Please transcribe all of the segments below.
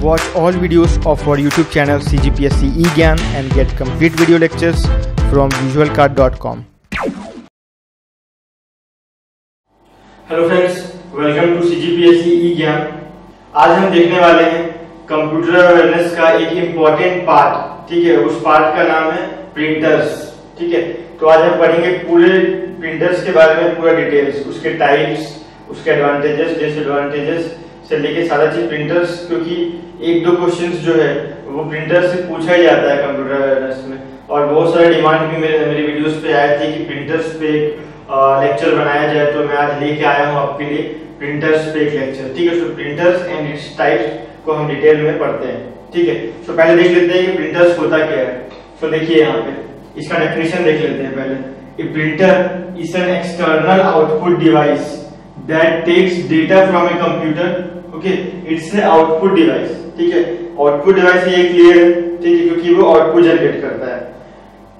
Watch all videos of our YouTube channel CGPSC eGyan and get complete video lectures from visualcard.com. Hello friends, welcome to CGPSC eGyan। आज हम देखने वाले हैं computer awareness का एक important part. ठीक है, उस पार्ट का नाम है प्रिंटर्स। ठीक है, तो आज हम पढ़ेंगे पूरे प्रिंटर्स के बारे में, पूरा डिटेल्स, उसके टाइप्स, उसके एडवांटेजेस, डिसएडवांटेजेस से लेके सारा चीज प्रिंटर्स, क्योंकि एक दो क्वेश्चंस जो है वो प्रिंटर से पूछा ही जाता है कंप्यूटर अवेयरनेस में। और बहुत सारे डिमांड भी मेरी वीडियोस पे आए थे कि प्रिंटर्स पे एक लेक्चर बनाया जाए, तो मैं आज लेके आया हूँ आपके लिए प्रिंटर्स पे एक लेक्चर। ठीक है, तो प्रिंटर्स एंड इट्स टाइप्स को हम डिटेल में पढ़ते हैं। ठीक है, तो पहले देख लेते हैं कि प्रिंटर्स होता क्या है। तो देखिए यहाँ पे इसका डेफिनेशन देख लेते हैं पहले। A printer is an external output device that takes data from a computer. Okay, it's a output device. ठीक है, आउटपुट डिवाइस ये क्लियर है। ठीक है, क्योंकि वो आउटपुट जनरेट करता है।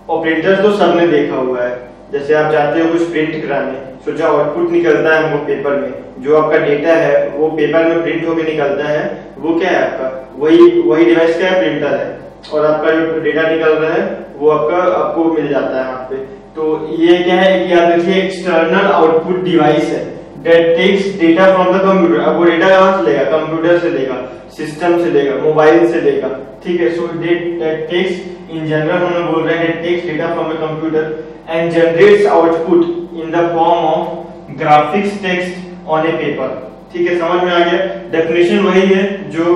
और प्रिंटर्स तो सबने देखा हुआ है, जैसे आप जाते हो कुछ प्रिंट कराने, तो जो आउटपुट निकलता है हमको पेपर में, जो आपका डेटा है वो पेपर में प्रिंट होकर निकलता है, वो क्या है आपका, वही डिवाइस क्या है, प्रिंटर है। और आपका जो डेटा निकल रहा है वो आपको मिल जाता है वहां पे। तो ये क्या है कि याद रखिए, एक्सटर्नल आउटपुट डिवाइस है that takes data from the computer. अब वो डेटा कहां से लेगा, कंप्यूटर से लेगा, सिस्टम से लेगा, मोबाइल से लेगा। ठीक है, so that takes, in general हम बोल रहे हैं, that takes data from the computer and generates output in the form of graphics text on a paper। ठीक है, समझ में आ गया। डेफिनेशन वही है जो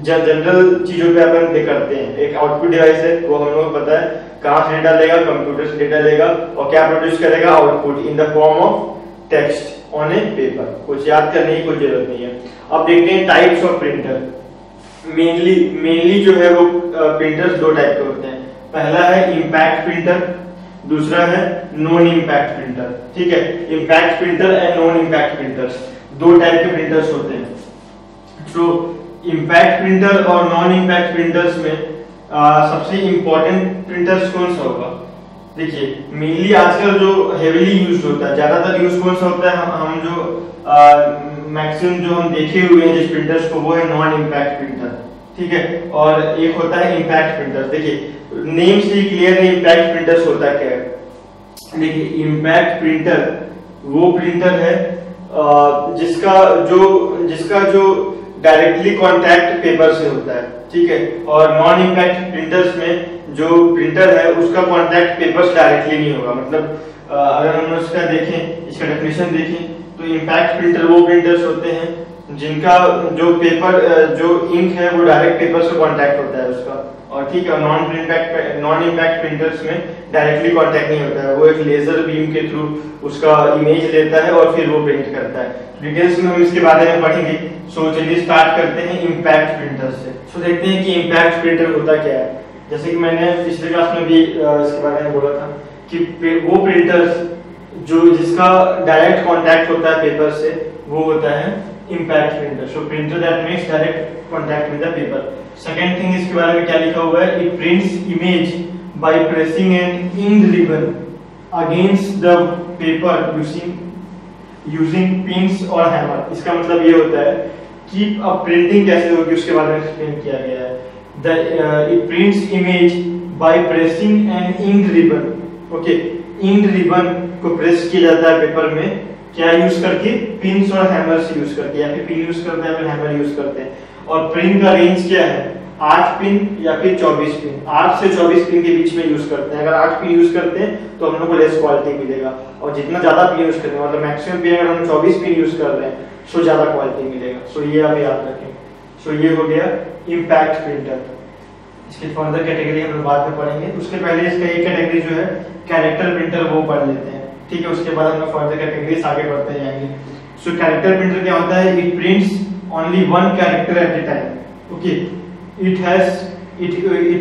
जनरल चीजों पे अपन करते हैं। एक आउटपुट डिवाइस है, वो हम लोगों को पता है कहां से डेटा लेगा, कंप्यूटर से डेटा लेगा, और क्या प्रोड्यूस करेगा, output in the form of text on A paper. कुछ याद करने की कोई जरूरत नहीं है। अब देखते हैं टाइप्स ऑफ प्रिंटर। मेनली जो है वो प्रिंटर्स दो टाइप के होते हैं। पहला है इम्पैक्ट प्रिंटर, दूसरा है नॉन इम्पैक्ट प्रिंटर। ठीक है, impact printer and non impact printers, दो टाइप के प्रिंटर्स होते हैं। तो इम्पैक्ट प्रिंटर और नॉन इम्पैक्ट प्रिंटर्स में सबसे इंपॉर्टेंट प्रिंटर्स कौन सा होगा? देखिए, मेनली आजकल जो हेवीली यूज होता है, ज्यादातर यूज कौन सा होता है, हम जो मैक्सिमम जो हम देखे हुए हैं जिस प्रिंटर्स को, वो है नॉन इम्पैक्ट प्रिंटर। ठीक है, और एक होता है इम्पैक्ट प्रिंटर। देखिए, नेम से क्लियर है इम्पैक्ट प्रिंटर्स होता क्या है। देखिए, इम्पैक्ट प्रिंटर वो प्रिंटर है जिसका जो डायरेक्टली कांटेक्ट पेपर से होता है। ठीक है, और नॉन इम्पैक्ट प्रिंटर्स में जो प्रिंटर है उसका कांटेक्ट पेपर से डायरेक्टली नहीं होगा। मतलब अगर हम उसका देखें, इसका डेफिनेशन देखें, तो इम्पैक्ट प्रिंटर वो प्रिंटर्स होते हैं जिनका जो पेपर, जो इंक है वो डायरेक्ट पेपर से कांटेक्ट होता है उसका। और ठीक है, नॉन इम्पैक्ट प्रिंटर्स में डायरेक्टली कांटेक्ट नहीं होता है, वो एक लेजर बीम के थ्रू उसका इमेज लेता है और फिर वो प्रिंट करता है। डिटेल्स में हम इसके बारे में पढ़ेंगे। सो चलिए स्टार्ट करते हैं इम्पैक्ट प्रिंटर से। सो देखते हैं कि इम्पैक्ट प्रिंटर होता क्या है। जैसे कि मैंने पिछले क्लास में भी इसके बारे में बोला था कि वो प्रिंटर्स जिसका डायरेक्ट कांटेक्ट होता है पेपर से, वो होता है impact printer. So printer that makes direct contact with the paper. Second thing, इसके बारे में क्या लिखा हुआ है, it prints image by pressing an ink ribbon against the paper using pins और हैमर। इसका मतलब ये होता है कि अब प्रिंटिंग कैसे होगी उसके बारे में एक्सप्लेन किया गया है। It prints image by pressing an ink ribbon. Okay, ink ribbon को प्रेस किया जाता है पेपर में, क्या यूज करके, पिन्स और हैमर से यूज करके, या फिर पिन यूज करते हैं या फिर हैमर यूज करते हैं। और पिन का रेंज क्या है, 8 पिन या फिर 24 पिन, 8 से 24 पिन के बीच में यूज करते हैं। अगर 8 पिन यूज करते हैं तो हम लोग को लेस क्वालिटी मिलेगा, और जितना ज्यादा पिन यूज करेंगे, मतलब मैक्सिमम पिन अगर हम 24 पिन यूज कर रहे हैं, सो ज्यादा क्वालिटी मिलेगा। सो ये आप याद रखें। सो ये हो गया इम्पैक्ट प्रिंटर। इसकी फर्दर कैटेगरी हम लोग बाद में पढ़ेंगे। उसके पहले इसका एक कैटेगरी जो है कैरेक्टर प्रिंटर, वो पढ़ लेते हैं। ठीक है, उसके बाद हम लोग फर्दर कैटेगरीज आगे बढ़ते जाएंगे। सो कैरेक्टर प्रिंटर क्या होता है, it prints only one character at a time। okay, it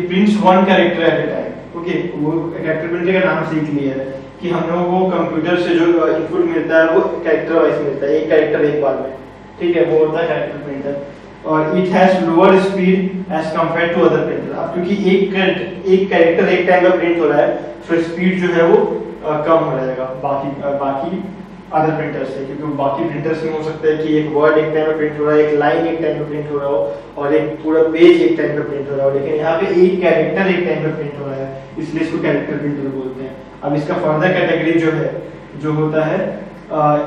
prints one character at a time। okay, वो कैरेक्टर प्रिंटर का नाम से क्लियर है कि हम लोगों को कंप्यूटर से जो इनपुट मिलता है वो कैरेक्टर वाइज मिलता है, एक कैरेक्टर एक बार में। ठीक है, वो होता है कैरेक्टर प्रिंटर। और it has lower speed as compare to other printer. अब क्योंकि एक कैरेक्टर एक टाइम में प्रिंट हो रहा है, तो स्पीड जो है वो कम हो जाएगा बाकी अदर प्रिंटर से, क्योंकि बाकी प्रिंटर्स में हो सकता है कि एक वर्ड एक टाइम में प्रिंट हो रहा है, एक लाइन एक टाइम में प्रिंट हो रहा हो और एक पूरा पेज एक टाइम में प्रिंट हो रहा हो, लेकिन यहाँ पे एक कैरेक्टर एक टाइम में प्रिंट हो रहा है, इसलिए इसको कैरेक्टर प्रिंटर बोलते हैं। अब इसका फर्दर कैटेगरी जो है जो होता है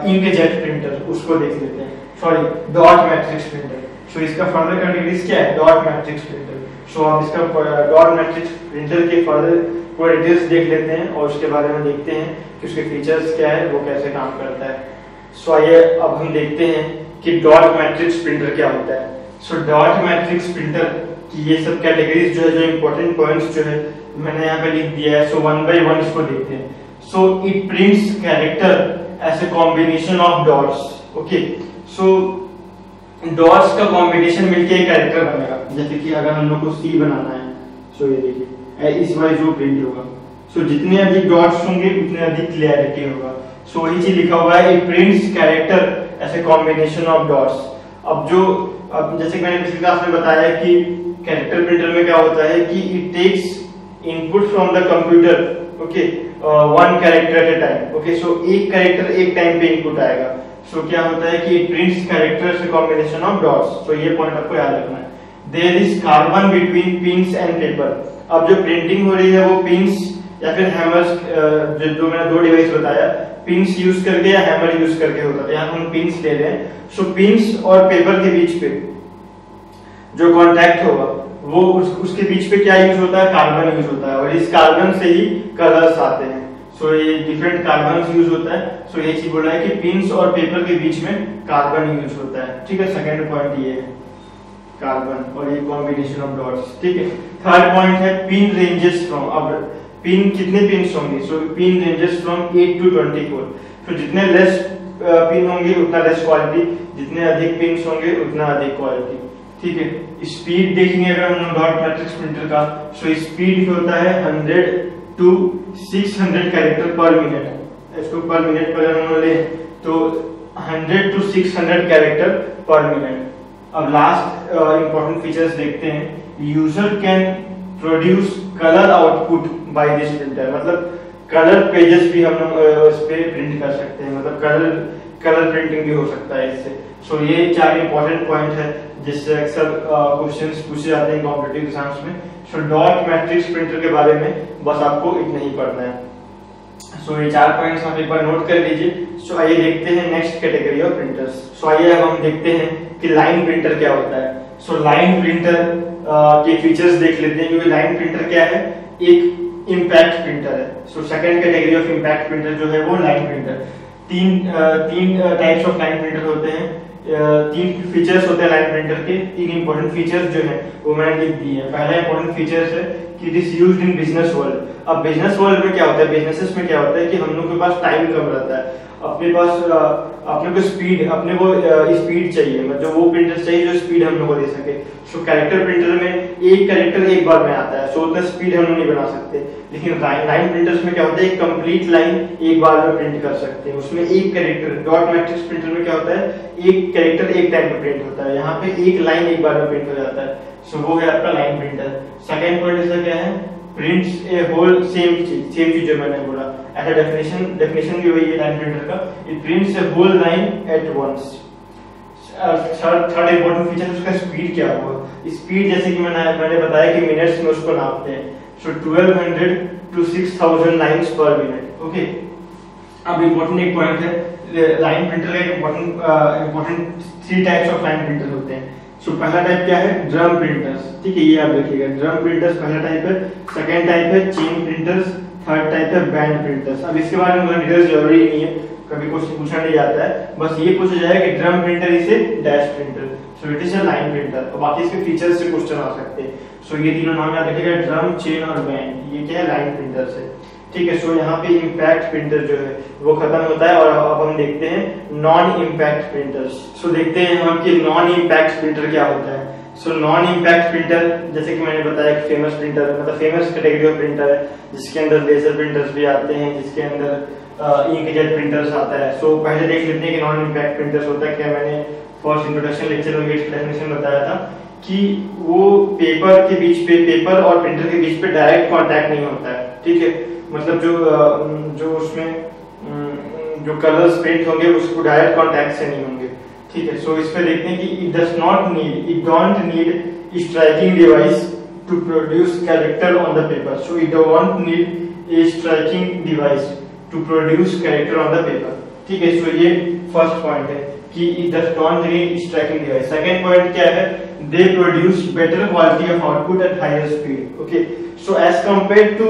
इंकजेट प्रिंटर, उसको देख लेते हैं, सॉरी डॉट मैट्रिक्स प्रिंटर। सो इसका फर्दर कैटेगरीज क्या है, डॉट मैट्रिक्स प्रिंटर। सो अब इसका डॉट मैट्रिक्स प्रिंटर के फर्दर पूरा डिटेल्स देख लेते हैं और उसके बारे में देखते हैं कि उसके फीचर्स क्या है, वो कैसे काम करता है। सो आइए अब हम देखते हैं कि डॉट मैट्रिक्स प्रिंटर क्या होता है। सो डॉट मैट्रिक्स प्रिंटर की ये सब कैटेगरीज जो है, जो इंपॉर्टेंट पॉइंट्स जो है मैंने यहाँ पे लिख दिया है। सो वन बाय वन इसको देखते हैं। So it prints character as a combination of dots. Okay, so dots का कॉम्बिनेशन मिलके एक कैरेक्टर बनेगा। जैसे कि अगर हम लोग को सी बनाना है, सो ये देखिए इस वाइज वो प्रिंट होगा। सो जितने अधिक डॉट्स होंगे उतने अधिक क्लियरिटी होगा। सो वही चीज लिखा हुआ है, it prints character as a combination of dots. अब जैसे कि मैंने पिछली क्लास में बताया कि कैरेक्टर प्रिंटर में क्या होता है कि it takes input from the computer, okay, one character at a time. Okay, so एक कैरेक्टर एक टाइम पे इनपुट आएगा। सो क्या होता है कि it prints character as a combination of dots. So ये पॉइंट आपको याद रखना है। There is carbon between pins and paper. अब जो प्रिंटिंग हो रही है वो पिन्स या फिर हैमर्स, जो मैंने दो डिवाइस बताया, पिन्स यूज करके या हैमर यूज करके होता है। यहाँ हम पिन्स ले रहे हैं। सो पिन्स और पेपर के बीच पे जो कांटेक्ट होगा वो उसके बीच पे क्या यूज होता है, कार्बन यूज होता है, और इस कार्बन से ही कलर्स आते हैं। सो ये डिफरेंट कार्बन यूज होता है। सो ये चीज बोल रहा है कि पिन्स और पेपर के बीच में कार्बन यूज होता है। ठीक है, सेकेंड पॉइंट ये है कार्बन और ये कॉम्बिनेशन ऑफ डॉट्स। ठीक है, थर्ड पॉइंट है पिन रेंजेस फ्रॉम। अब पिन कितने पिन्स होंगे, सो पिन रेंजेस फ्रॉम 8 to 24। तो जितने लेस पिन होंगे उतना लेस क्वालिटी, जितने अधिक पिन्स होंगे उतना अधिक क्वालिटी। ठीक है, स्पीड देखेंगे अगर हम डॉट मैट्रिक्स प्रिंटर का, सो स्पीड होता है 100 to 600 कैरेक्टर पर मिनट। इसको पर मिनट पर हम ले तो 100 to 600 कैरेक्टर पर मिनट। अब लास्ट इंपॉर्टेंट फीचर्स देखते हैं। User can produce colour output by this printer, मतलब कलर पेजेस भी हम लोग इस पे प्रिंट कर सकते हैं, मतलब कलर प्रिंटिंग भी हो सकता है इससे। सो ये चार इंपॉर्टेंट पॉइंट है जिससे अक्सर क्वेश्चंस पूछे जाते हैं कॉम्पिटिटिव एग्जाम्स में। सो डॉट मैट्रिक्स प्रिंटर के बारे में बस आपको इतना ही पढ़ना है। सो ये चार पॉइंट्स आप एक बार नोट कर लीजिए। सो आइए देखते हैं नेक्स्ट कैटेगरी ऑफ प्रिंटर्स। सो आइए अब हम देखते हैं कि लाइन प्रिंटर क्या होता है। सो लाइन प्रिंटर के फीचर्स देख लेते हैं, क्योंकि लाइन प्रिंटर क्या है, एक इम्पैक्ट प्रिंटर है। So second category of impact printer जो है वो लाइन प्रिंटर। तीन टाइप्स ऑफ लाइन प्रिंटर होते हैं, तीन फीचर्स होते हैं लाइन प्रिंटर के। तीन इंपॉर्टेंट फीचर्स जो है वो मैंने लिख दिए हैं। पहला इंपॉर्टेंट फीचर्स है कि it is used in business world. अब बिजनेस वर्ल्ड में क्या होता है, बिजनेसेस में क्या होता है कि हम लोग के पास टाइम कम रहता है, अपने को स्पीड, अपने को स्पीड चाहिए, मतलब वो प्रिंटर चाहिए जो स्पीड हम लोग को दे सके। सो कैरेक्टर प्रिंटर में एक कैरेक्टर एक बार में आता है, सो उतना स्पीड हम लोग नहीं बना सकते। लेकिन लाइन प्रिंटर्स में क्या होता है, एक कंप्लीट लाइन एक बार में प्रिंट कर सकते हैं। उसमें एक कैरेक्टर, डॉट मैट्रिक्स प्रिंटर में क्या होता है, एक कैरेक्टर एक टाइम पे प्रिंट होता है, यहाँ पे एक लाइन एक बार में प्रिंट हो जाता है। सो वो है आपका लाइन प्रिंटर। सेकेंड पॉइंट इसका क्या है, प्रिंट्स ए होल सेम चीज जो मैंने बोला, ऐसा डेफिनेशन भी वही है लाइन प्रिंटर का, it prints a whole line at once. Third important feature उसका स्पीड क्या होगा। स्पीड जैसे कि मैंने बताया कि मिनट्स में उसको नापते हैं। सो 1200 to 6000 लाइन्स पर मिनट। ओके, अब इंपॉर्टेंट एक पॉइंट है, लाइन प्रिंटर का important 3 types of line printer होते हैं। सो पहला टाइप क्या है, ड्रम प्रिंटर्स। ठीक है, ये आप देखिएगा, ड्रम प्रिंटर्स पहला टाइप है। सेकेंड टाइप है चेन प्रिंटर्स। थर्ड टाइप है बैंड प्रिंटर्स। अब इसके बारे में डिटेल्स जरूरी नहीं है, कभी क्वेश्चन पूछा नहीं जाता है, बस ये पूछा जाएगा कि drum printer is a dash printer, so it is a line printer. और बाकी इसके फीचर्स से क्वेश्चन आ सकते हैं। सो ये तीनों नाम याद रखिएगा, ड्रम, चेन और बैंड, ये क्या है, लाइन प्रिंटर्स है। ठीक है, सो यहाँ पे इम्पैक्ट प्रिंटर जो है वो खत्म होता है और अब हम देखते हैं नॉन इम्पैक्ट प्रिंटर्स। सो देखते हैं हम कि नॉन इम्पैक्ट प्रिंटर क्या होता है। सो नॉन इम्पैक्ट प्रिंटर, जैसे कि मैंने बताया कि फेमस प्रिंटर, मतलब फेमस कैटेगरी ऑफ प्रिंटर है, जिसके अंदर लेजर प्रिंटर्स भी आते हैं, जिसके अंदर इंकजेट प्रिंटर्स आता है। सो पहले देख लेते हैं कि नॉन इम्पैक्ट प्रिंटर्स होता है क्या। मैंने फर्स्ट इंट्रोडक्शन लेक्चर में डेफिनेशन बताया था कि वो पेपर के बीच पे, पेपर और प्रिंटर के बीच पे डायरेक्ट कॉन्टैक्ट नहीं होता है। ठीक है, मतलब जो उसमें जो कलर्स प्रिंट होंगे उसको डायरेक्ट कॉन्टैक्ट से नहीं होंगे। ठीक है, सो इस पे देखते हैं कि it don't need striking device to produce character on the paper. So it don't need a striking device to produce character on the paper. ठीक है, सो ये फर्स्ट पॉइंट है कि it don't need striking device. Second point क्या है, they produce better quality of output at higher speed. Okay, so as compare to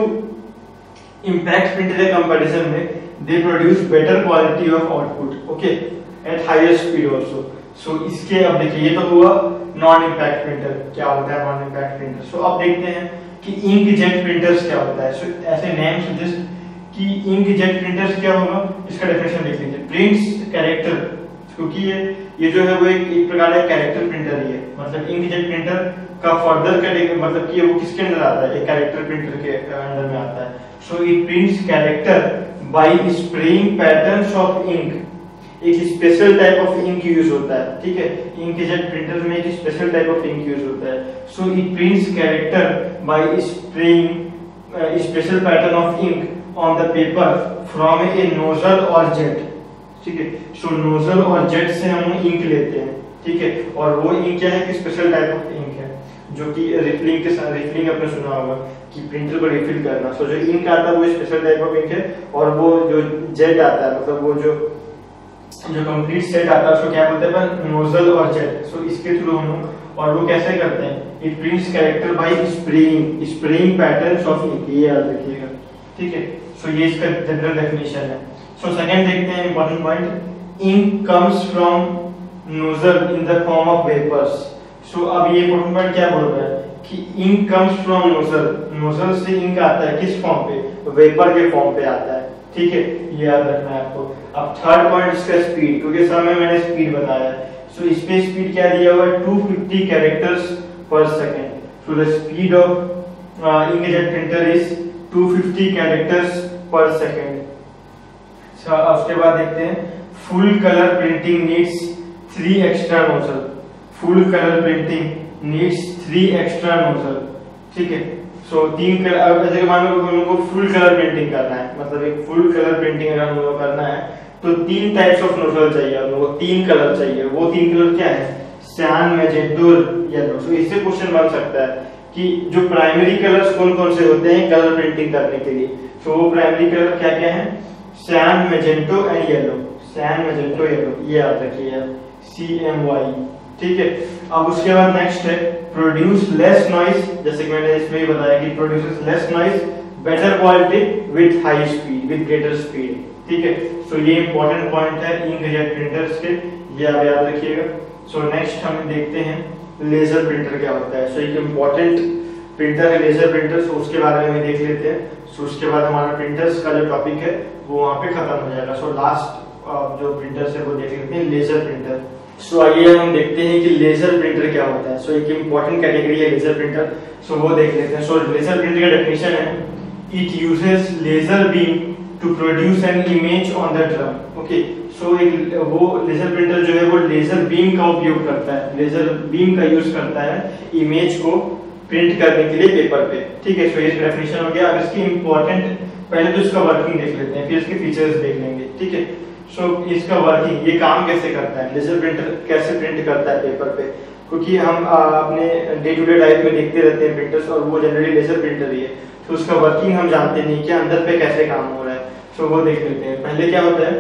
impact printer comparison में they produce better quality of output okay eight higher speed also. So इसके अब देखिए ये तो हुआ non impact printer, क्या होता है नॉन इम्पैक्ट प्रिंटर। सो अब देखते हैं कि इंकजेट प्रिंटर्स क्या होता है। सो ऐसे नेम सजेस्ट कि इंकजेट प्रिंटर्स क्या होगा, इसका डेफिनेशन देख लीजिए। प्रिंट्स कैरेक्टर, क्योंकि ये जो है वो एक प्रकार का कैरेक्टर प्रिंटर ही है, मतलब इंकजेट प्रिंटर का फर्दर कैरेक्टर मतलब कि वो किसके अंदर आता है, एक कैरेक्टर प्रिंटर के अंदर में आता है। So it prints character by spraying patterns of ink. एक special type of ink use होता है, ठीक है, इंकजेट प्रिंटर में एक special type of ink use होता है। So it prints character by spraying special pattern of ink on the paper from a nozzle और जेट। ठीक है, सो नोजल और जेट से हम इंक लेते हैं, ठीक है, और वो इंक क्या है कि स्पेशल टाइप ऑफ इंक है जो कि रिफिलिंग के साथ, रिफिलिंग आपने सुना होगा कि प्रिंटर को रिफिल करना। सो जो इंक आता है वो स्पेशल टाइप ऑफ इंक है, और वो जो जेट आता है मतलब वो जो कंप्लीट सेट आता है उसको क्या बोलते हैं, नोजल और जेट। सो इसके थ्रू हम, और वो कैसे करते हैं, it prints character by spraying patterns of ink, ये याद रखिएगा। ठीक है, सो ये इसका जनरल डेफिनेशन है। सो सेकंड देखते हैं important point, ink comes from nozzle in the form of vapours. So अब ये इंपॉर्टेंट पॉइंट क्या बोल रहा है कि ink comes from nozzle, nozzle से इंक आता है किस फॉर्म पे, वेपर के फॉर्म पे आता है। ठीक है, ये याद रखना है आपको। अब थर्ड पॉइंट इसका स्पीड, क्योंकि समय मैंने स्पीड बताया है। सो इस पे स्पीड क्या दिया हुआ है, 250 कैरेक्टर्स पर second. So the speed of inkjet printer is 250 characters पर सेकंड। उसके बाद देखते हैं, full colour printing needs 3 extra nozzle. Full colour printing needs 3 extra nozzle. ठीक है, सो 3 कलर, अब जैसे मान लो हम लोग को फुल कलर प्रिंटिंग करना है, मतलब एक फुल कलर प्रिंटिंग अगर हम लोग करना है तो 3 टाइप्स ऑफ नोजल चाहिए हम लोग को, 3 कलर चाहिए। वो 3 कलर क्या है, सियान, मैजेंटो, येलो। सो इससे क्वेश्चन बन सकता है कि जो प्राइमरी कलर्स कौन कौन से होते हैं कलर प्रिंटिंग करने के लिए। सो वो प्राइमरी कलर क्या क्या है, सियान, मैजेंटो एंड येलो। सियान, मैजेंटो, येलो, ये याद रखिए, CMY। ठीक है, अब उसके बाद नेक्स्ट है प्रोड्यूस लेस नॉइज, जैसे कि मैंने इसमें ही बताया कि produces less noise, better quality with high speed, with greater speed. ठीक है, सो ये इंपॉर्टेंट पॉइंट है इंकजेट प्रिंटर्स के, ये आप याद रखिएगा। सो नेक्स्ट हम देखते हैं लेजर प्रिंटर क्या होता है। सो एक इंपॉर्टेंट प्रिंटर है लेजर प्रिंटर, सो उसके बारे में देख लेते हैं। सो उसके बाद हमारा प्रिंटर्स का जो टॉपिक है वो वहां पे खत्म हो जाएगा। सो लास्ट जो प्रिंटर्स है वो देख लेते हैं, लेजर प्रिंटर। सो आइए हम देखते हैं कि लेजर प्रिंटर क्या होता है। सो एक इंपॉर्टेंट कैटेगरी है लेजर प्रिंटर, सो वो देख लेते हैं। सो लेजर प्रिंटर का डेफिनेशन है, it uses laser beam to produce an image on the drum. Okay, so एक वो लेजर प्रिंटर जो है वो लेजर बीम का उपयोग करता है, लेजर बीम का यूज करता है इमेज को प्रिंट करने के लिए पेपर पे। ठीक है, सो ये डेफिनेशन हो गया। अब इसकी इंपॉर्टेंट, पहले तो इसका वर्किंग देख लेते हैं, फिर इसके फीचर्स देख लेंगे। ठीक है, सो इसका वर्किंग, ये काम कैसे करता है, लेजर प्रिंटर कैसे प्रिंट करता है पेपर पे, क्योंकि हम अपने डे टू डे लाइफ में देखते रहते हैं प्रिंटर्स, और वो जनरली लेजर प्रिंटर ही है, तो उसका वर्किंग हम जानते नहीं कि अंदर पे कैसे काम हो रहा है। सो वो देख लेते हैं। पहले क्या होता है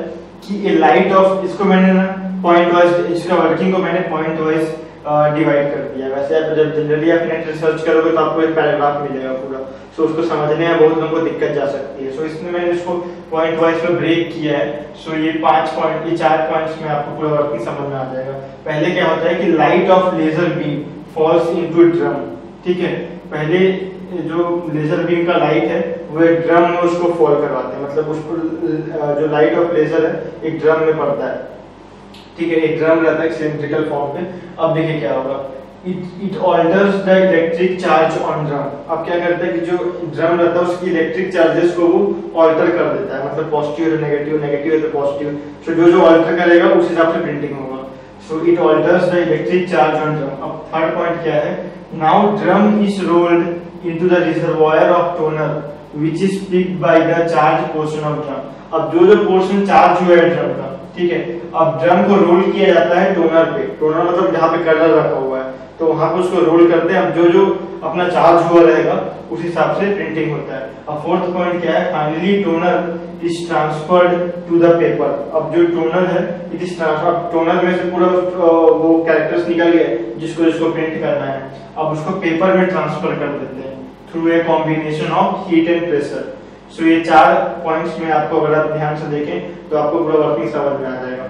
कि ए लाइट ऑफ, इसको मैंने ना पॉइंट वाइज, इसका वर्किंग को मैंने पॉइंट वाइज डिवाइड कर दिया। वैसे आप जब जनरली आप नेट रिसर्च करोगे तो आपको एक पैराग्राफ मिलेगा पूरा, सो उसको समझने में बहुत लोगों को दिक्कत जा सकती है। सो इसमें मैंने इसको पॉइंट वाइज में ब्रेक किया है। सो ये 5 पॉइंट, ये 4 पॉइंट्स में आपको पूरा वर्किंग समझ में आ जाएगा। पहले क्या होता है कि light of laser beam falls into drum. ठीक है, पहले जो लेजर बीम का लाइट है वो एक ड्रम में उसको फॉल करवाते हैं, मतलब उसको जो लाइट ऑफ लेजर है एक ड्रम में पड़ता है। ठीक है, एक ड्रम रहता है सिलिंड्रिकल फॉर्म पे। अब देखिए क्या होगा, it alters the electric charge on drum. अब क्या करता है कि जो ड्रम रहता है उसकी इलेक्ट्रिक चार्जेस को वो ऑल्टर कर देता है, मतलब पॉजिटिव है नेगेटिव, नेगेटिव है तो पॉजिटिव। सो जो ऑल्टर करेगा उस हिसाब से प्रिंटिंग होगा। So it alters the electric charge on drum. अब थर्ड पॉइंट क्या है, now drum is rolled into the reservoir of toner which is picked by the charge portion of drum. अब जो पोर्शन चार्ज हुआ है drum का, ठीक है, अब ड्रम को रोल किया जाता है टोनर पे। टोनर मतलब जहाँ पे कलर रखा हुआ है, तो वहां पे उसको रोल करते हैं। अब जो अपना चार्ज हुआ रहेगा उस हिसाब से प्रिंटिंग होता है। अब फोर्थ पॉइंट क्या है, finally toner is transferred to the paper. अब जो टोनर है इट इज ट्रांसफर, टोनर में से पूरा वो कैरेक्टर्स निकल गए जिसको प्रिंट करना है, अब उसको पेपर में ट्रांसफर कर देते हैं through a combination of heat and pressure. So ये 4 पॉइंट्स में आपको अगर आप ध्यान से देखें तो आपको पूरा वर्किंग समझ में आ जाएगा,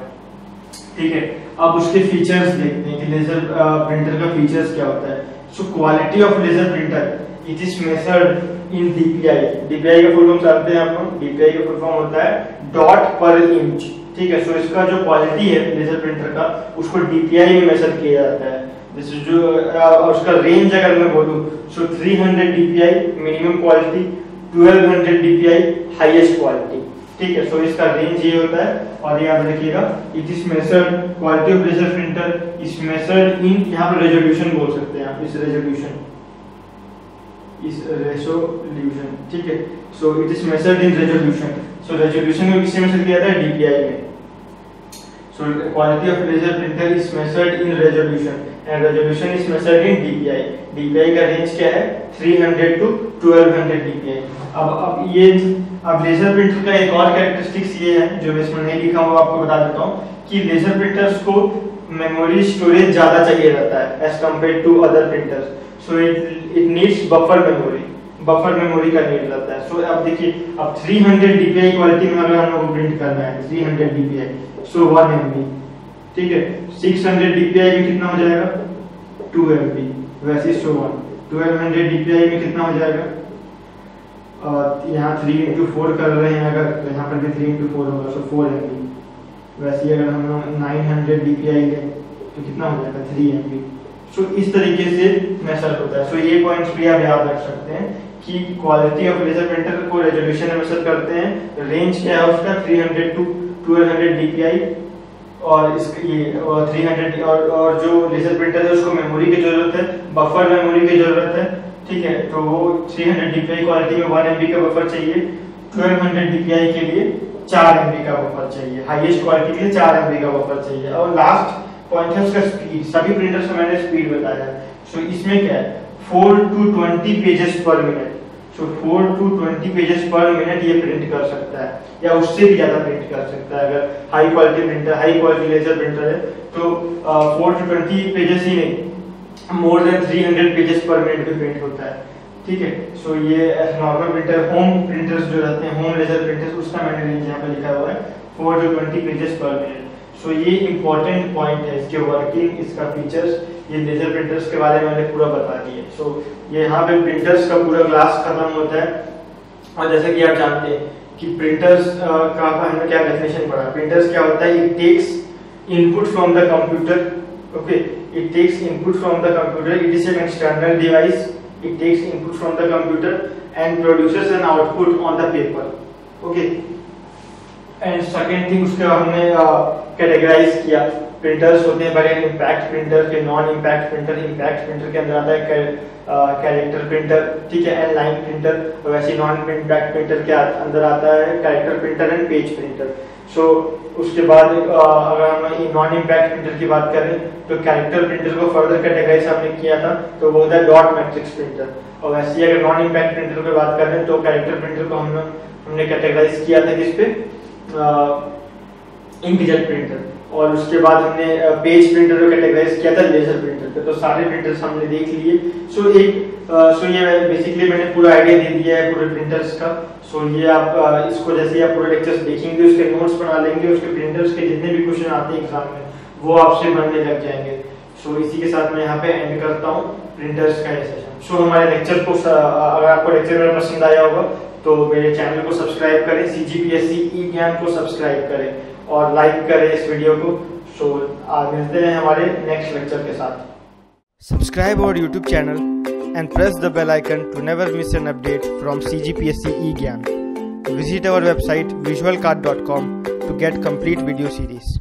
ठीक है। अब उसके फीचर्स देखते हैं कि लेजर प्रिंटर का फीचर्स क्या होता है। So quality of laser printer it is measured in DPI. DPI का फुल फॉर्म जानते हैं आप लोग, डीपीआई का फुल फॉर्म होता है डॉट पर इंच, ठीक है। सो इसका जो क्वालिटी है लेजर प्रिंटर का उसको डीपीआई में मेजर किया जाता है। जैसे जो उसका रेंज अगर मैं बोलूं, सो 300 DPI minimum quality, 1200 DPI highest quality, ठीक है। सो इसका रेंज ये होता है। और याद रखिएगा it is measured, quality of laser printer is measured in, यहाँ पर रेजोल्यूशन बोल सकते हैं आप, इस रेजोल्यूशन, ठीक है। So it is measured in resolution. So resolution को किससे मेजर किया जाता है, डीपीआई में। So quality of laser printer is measured in resolution and resolution is measured in DPI. DPI का रेंज क्या है, 300 to 1200 DPI। अब लेजर प्रिंटर का एक और कैरेक्टरिस्टिक्स ये है जो मैं इसमें नहीं लिखा हुआ, आपको बता देता हूँ कि लेजर प्रिंटर्स को मेमोरी स्टोरेज ज्यादा चाहिए रहता है as compare to other printers. So it needs buffer memory, buffer memory का नीड रहता है। सो अब देखिए, अब 300 DPI क्वालिटी में अगर हम लोग प्रिंट करना है 300 DPI, सो 1 MB, ठीक है। 600 DPI में कितना हो जाएगा, 2 MB, वैसे सो 1200 DPI में कितना हो जाएगा, यहाँ 3x4 कर रहे हैं अगर, तो यहाँ पर भी 3x4 होगा, सो 4 MB। वैसे अगर हम लोग 900 DPI लें तो कितना हो जाएगा, 3 MB। सो इस तरीके से मेजर होता है। सो ये पॉइंट्स भी आप याद रख सकते हैं कि क्वालिटी ऑफ लेजर प्रिंटर को रेजोल्यूशन में मेजर करते हैं, रेंज क्या है उसका 300 to 1200 DPI, और इसका ये 300 और जो लेजर प्रिंटर है उसको मेमोरी की जरूरत है, बफर मेमोरी की जरूरत है, ठीक है। तो वो 300 DPI क्वालिटी में 1 MB का बफर चाहिए, 1200 DPI के लिए 4 MB का बफर चाहिए, हाईएस्ट क्वालिटी के लिए 4 MB का बफर चाहिए। और लास्ट पॉइंट है उसका स्पीड। सभी प्रिंटर्स को मैंने स्पीड बताया है। सो इसमें क्या है, 4 to 20 पेजेस पर मिनट। सो 4 to 20 पेजेस पर मिनट ये प्रिंट कर सकता है, या उससे भी ज्यादा प्रिंट कर सकता है अगर high quality printer, high quality laser printer है तो 4 to 20 पेजेस ही नहीं, मोर देन 300 पेजेस पर मिनट भी प्रिंट होता है, ठीक है। सो ये नॉर्मल प्रिंटर, होम प्रिंटर्स जो रहते हैं, होम लेजर प्रिंटर्स, उसका मैंने रेंज यहाँ पे लिखा हुआ है 4 to 20 पेजेस पर मिनट। सो ये इंपॉर्टेंट पॉइंट है, इसके वर्किंग, इसका फीचर्स, ये लेजर प्रिंटर्स के बारे में मैंने पूरा बता दिया। सो ये यहाँ पे प्रिंटर्स का पूरा क्लास खत्म होता है। और जैसे कि आप जानते हैं कि प्रिंटर्स का हमने क्या डेफिनेशन पढ़ा, प्रिंटर्स क्या होता है, it takes input from the computer, okay, it takes input from the computer, it is an external device, it takes input from the computer and produces an output on the paper, okay. And second thing, उसके बाद हमने categorise किया, printers होते हैं बड़े impact printer के, non impact printer, impact printer के अंदर आता है कैरेक्टर प्रिंटर, ठीक है, एंड लाइन प्रिंटर, और वैसे नॉन इम्पैक्ट प्रिंटर के अंदर आता है character printer and page printer. So उसके बाद अगर हम नॉन इम्पैक्ट प्रिंटर की बात करें तो कैरेक्टर प्रिंटर को फर्दर कैटेगराइज हमने किया था, तो वो होता है डॉट मैट्रिक्स प्रिंटर। और वैसे अगर नॉन इम्पैक्ट प्रिंटर की बात करें तो कैरेक्टर प्रिंटर को हमने कैटेगराइज किया था किस पे, इंकजेट प्रिंटर। और उसके बाद हमने पेज प्रिंटर को कैटेगराइज किया था लेजर प्रिंटर पे। तो सारे प्रिंटर्स हमने देख लिए। सो ये बेसिकली मैंने पूरा आइडिया दे दिया है पूरे प्रिंटर्स का। सो ये आप इसको जैसे आप पूरे लेक्चर्स देखेंगे, उसके नोट्स बना लेंगे, उसके प्रिंटर्स के जितने भी क्वेश्चन आते हैं एग्जाम में वो आपसे बनने लग जाएंगे। सो इसी के साथ मैं यहाँ पे एंड करता हूँ प्रिंटर्स का ये सेशन। सो हमारे लेक्चर को अगर आपको लेक्चर मेरा पसंद आया होगा तो मेरे चैनल को सब्सक्राइब करें, CGPSC ई ज्ञान को सब्सक्राइब करें और लाइक करें इस वीडियो को। सो मिलते हैं हमारे नेक्स्ट लेक्चर के साथ। Subscribe our YouTube channel and press the bell icon to never miss an update from CGPSC eGyan. Visit our website visualcard.com to get complete video series.